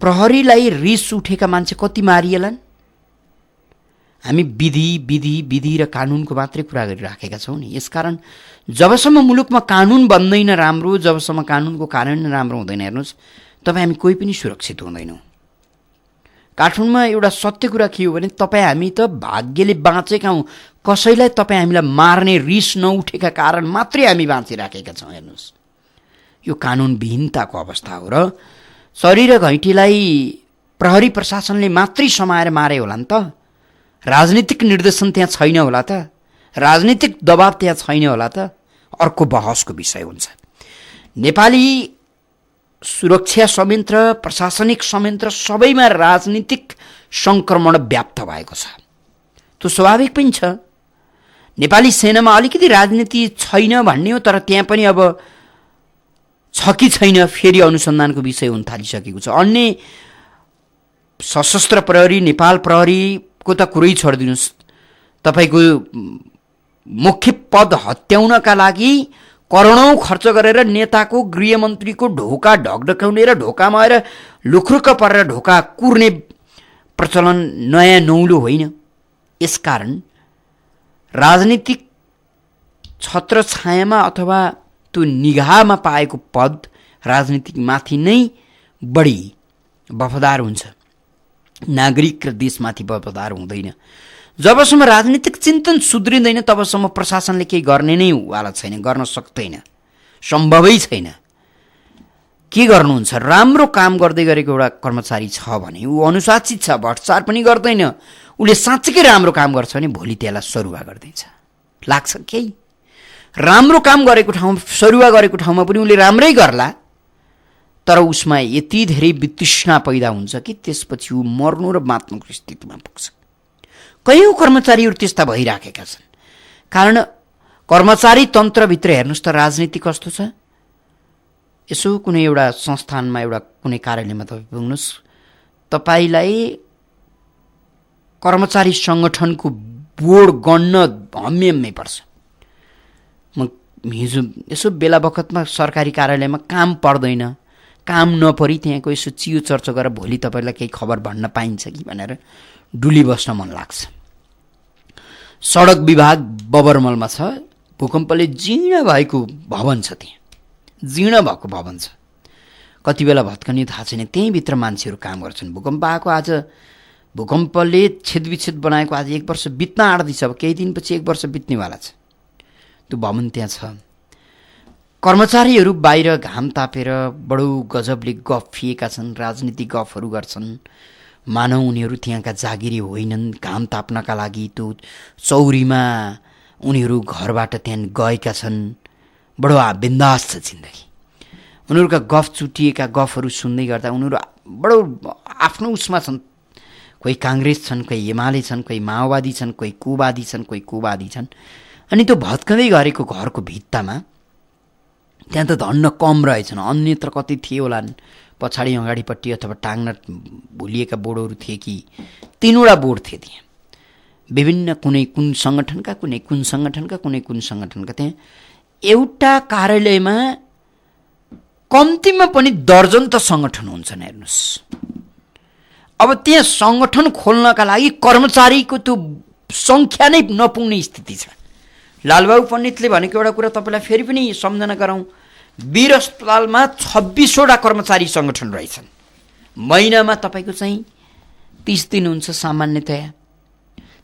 प्रहरीलाई रिस उठेका मान्छे कति मारिएलान्? हामी विधि र कानुनको मात्रै कुरा गरिराखेका छौँ नि। यसकारण जबसम्म मुलुकमा कानुन बन्दैन राम्रो, जबसम्म कानुनको कार्यान्वयन राम्रो हुँदैन, हेर्नुहोस् तपाईँ हामी कोही पनि सुरक्षित हुँदैनौँ। काठमाडौँमा एउटा सत्य कुरा के हो भने तपाईँ हामी त भाग्यले बाँचेका हौँ, कसैलाई तपाईँ हामीलाई मार्ने रिस नउठेका कारण मात्रै हामी बाँचिराखेका छौँ। हेर्नुहोस्, यो कानुनविहीनताको अवस्था हो। र शरीर घैँटीलाई प्रहरी प्रशासनले मात्रै समाएर मारे होला नि त? राजनीतिक निर्देशन त्यहाँ छैन होला त? राजनीतिक दबाब त्यहाँ छैन होला त? अर्को बहसको विषय हुन्छ। नेपाली सुरक्षा संयन्त्र, प्रशासनिक संयन्त्र सबैमा राजनीतिक सङ्क्रमण व्याप्त भएको छ। त्यो स्वाभाविक पनि छ। नेपाली सेनामा अलिकति राजनीति छैन भन्ने हो, तर त्यहाँ पनि अब छ कि छैन फेरि अनुसन्धानको विषय हुन थालिसकेको छ। अन्य सशस्त्र प्रहरी, नेपाल प्रहरीको त कुरै छोडिदिनुहोस्, तपाईँको मुख्य पद हत्याउनका लागि करोडौँ खर्च गरेर नेताको, गृहमन्त्रीको ढोका ढकढकाउने र ढोकामा आएर लुख्रुक्क परेर ढोका कुर्ने प्रचलन नयाँ नौलो होइन। यसकारण राजनीतिक छत्रछायामा अथवा त्यो निगाहमा पाएको पद राजनीतिकमाथि नै बढी वफादार हुन्छ, नागरिक र देशमाथि वफादार हुँदैन। जबसम्म राजनीतिक चिन्तन सुध्रिँदैन तबसम्म प्रशासनले केही गर्ने नै वाला छैन, गर्न सक्दैन, सम्भवै छैन। के गर्नुहुन्छ? राम्रो काम गर्दै गरेको एउटा कर्मचारी छ भने ऊ अनुशासित छ, भ्रष्टाचार पनि गर्दैन, उसले साँच्चीकै राम्रो काम गर्छ भने भोलि त्यसलाई सरुवा गर्दैछ लाग्छ केही? राम्रो काम गरेको ठाउँमा, सरुवा गरेको ठाउँमा पनि उसले राम्रै गर्ला, तर उसमा यति धेरै वितृष्णा पैदा हुन्छ कि त्यसपछि ऊ मर्नु र बाँच्नुको स्थितिमा पुग्छ। कयौँ कर्मचारीहरू त्यस्ता भइराखेका छन्। कारण कर्मचारी तन्त्रभित्र हेर्नुहोस् त राजनीति कस्तो छ। यसो कुनै एउटा संस्थानमा, एउटा कुनै कार्यालयमा तपाईँ पुग्नुहोस्, तपाईँलाई कर्मचारी सङ्गठनको बोर्ड गन्न हम्मे पर्छ। म हिजो यसो बेला बखतमा सरकारी कार्यालयमा काम पर्दैन, काम नपरी त्यहाँको यसो चियो चर्चा गरेर भोलि तपाईँलाई केही खबर भन्न पाइन्छ कि भनेर डुली बस्न मन लाग्छ। सडक विभाग बबरमलमा छ, भूकम्पले जीर्ण भएको भवन छ, त्यहाँ जीर्ण भएको भवन छ, कति बेला भत्कने थाहा छैन, त्यहीँभित्र मान्छेहरू काम गर्छन्। भूकम्प आएको, आज भूकम्पले छेदविच्छेद बनाएको आज 1 वर्ष बित्न आँट्दैछ, अब केही दिनपछि 1 वर्ष बित्नेवाला छ। त्यो भवन त्यहाँ छ। कर्मचारीहरू बाहिर घाम तापेर बडो गजबले गफिएका छन्, राजनीतिक गफहरू गर्छन्। मानव उनीहरू त्यहाँका जागिरी होइनन्, घाम ताप्नका लागि त्यो चौरीमा उनीहरू घरबाट त्यहाँ गएका छन्। बडो बिन्दास छ जिन्दगी। उनीहरूका गफ चुटिएका गफहरू सुन्दै गर्दा उनीहरू बडो आफ्नो उसमा छन्। कोही काङ्ग्रेस छन्, कोही एमाले छन्, कोही माओवादी छन्, कोही कुवादी छन्, कोही कुवादी छन्। अनि त्यो भत्कँदै गरेको घरको भित्तामा त्यहाँ त धन्न कम रहेछन्, अन्यत्र कति थिए होलान्, पछाडि अगाडिपट्टि अथवा टाङ्न भुलिएका बोर्डहरू थिए कि 3वटा बोर्ड थिए त्यहाँ, विभिन्न कुनै कुन सङ्गठनका, कुनै कुन सङ्गठनका, कुनै कुन सङ्गठनका। त्यहाँ एउटा कार्यालयमा कम्तीमा पनि दर्जन त सङ्गठन हुन्छन्। हेर्नुहोस्, अब त्यहाँ सङ्गठन खोल्नका लागि कर्मचारीको त्यो सङ्ख्या नै नपुग्ने स्थिति छ। लालबाबु पण्डितले भनेको एउटा कुरा तपाईँलाई फेरि पनि सम्झना गरौँ, वीर अस्पतालमा 26वटा कर्मचारी सङ्गठन रहेछन्। महिनामा तपाईँको चाहिँ 30 दिन हुन्छ सामान्यतया,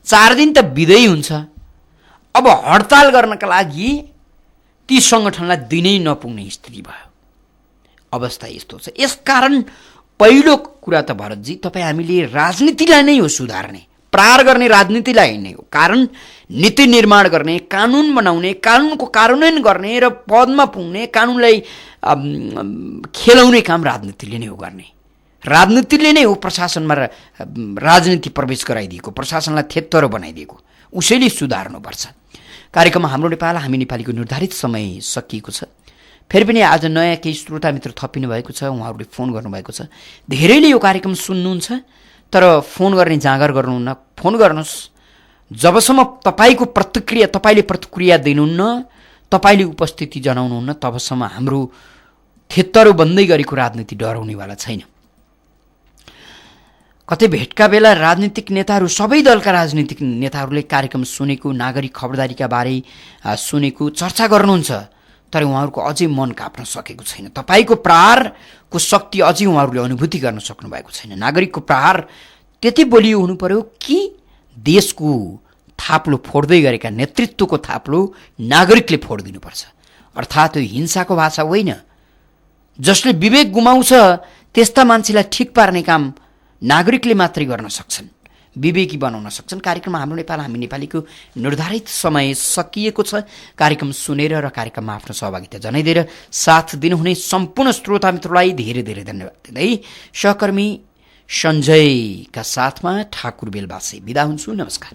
4 दिन त बिदै हुन्छ। अब हडताल गर्नका लागि ती सङ्गठनलाई दिनै नपुग्ने स्थिति भयो। अवस्था यस्तो छ। यसकारण पहिलो कुरा त भरतजी, तपाईँ हामीले राजनीतिलाई नै हो सुधार्ने, प्रहार गर्ने राजनीतिलाई नै हो। कारण नीति निर्माण गर्ने, कानुन बनाउने, कानुनको कार्यान्वयन गर्ने र पदमा पुग्ने, कानुनलाई खेलाउने काम राजनीतिले नै हो गर्ने। राजनीतिले नै हो प्रशासनमा राजनीति प्रवेश गराइदिएको, प्रशासनलाई थेत्तरो बनाइदिएको। उसैले सुधार्नुपर्छ। कार्यक्रममा हाम्रो नेपाल हामी नेपालीको निर्धारित समय सकिएको छ। फेरि पनि आज नयाँ केही श्रोता मित्र थपिनु भएको छ, उहाँहरूले फोन गर्नुभएको छ। धेरैले यो कार्यक्रम सुन्नुहुन्छ तर फोन गर्ने जाँगर गर्नुहुन्न। फोन गर्नुहोस्। जबसम्म तपाईँको प्रतिक्रिया, तपाईँले प्रतिक्रिया दिनुहुन्न, तपाईँले उपस्थिति जनाउनुहुन्न, तबसम्म हाम्रो थेत्तरो बन्दै गरेको राजनीति डराउनेवाला छैन। कतै भेटका बेला राजनीतिक नेताहरू, सबै दलका राजनीतिक नेताहरूले कार्यक्रम सुनेको, नागरिक खबरदारीका बारे सुनेको, चर्चा गर्नुहुन्छ, तर उहाँहरूको अझै मन काप्न सकेको छैन। तपाईँको प्रहारको शक्ति अझै उहाँहरूले अनुभूति गर्न सक्नु भएको छैन। नागरिकको प्रहार त्यति बलियो हुनु पर्यो कि देशको थाप्लो फोड्दै गरेका नेतृत्वको थाप्लो नागरिकले फोडिदिनुपर्छ। अर्थात् यो हिंसाको भाषा होइन। जसले विवेक गुमाउँछ त्यस्ता मान्छेलाई ठिक पार्ने काम नागरिकले मात्रै गर्न सक्छन्, विवेकी बनाउन सक्छन्। कार्यक्रममा हाम्रो नेपाल हामी नेपालीको निर्धारित समय सकिएको छ। कार्यक्रम सुनेर र कार्यक्रममा आफ्नो सहभागिता जनाइदिएर साथ दिनुहुने सम्पूर्ण श्रोता मित्रलाई धेरै धेरै धन्यवाद दिँदै सहकर्मी सञ्जयका साथमा ठाकुर बेलबासे बिदा हुन्छु। नमस्कार।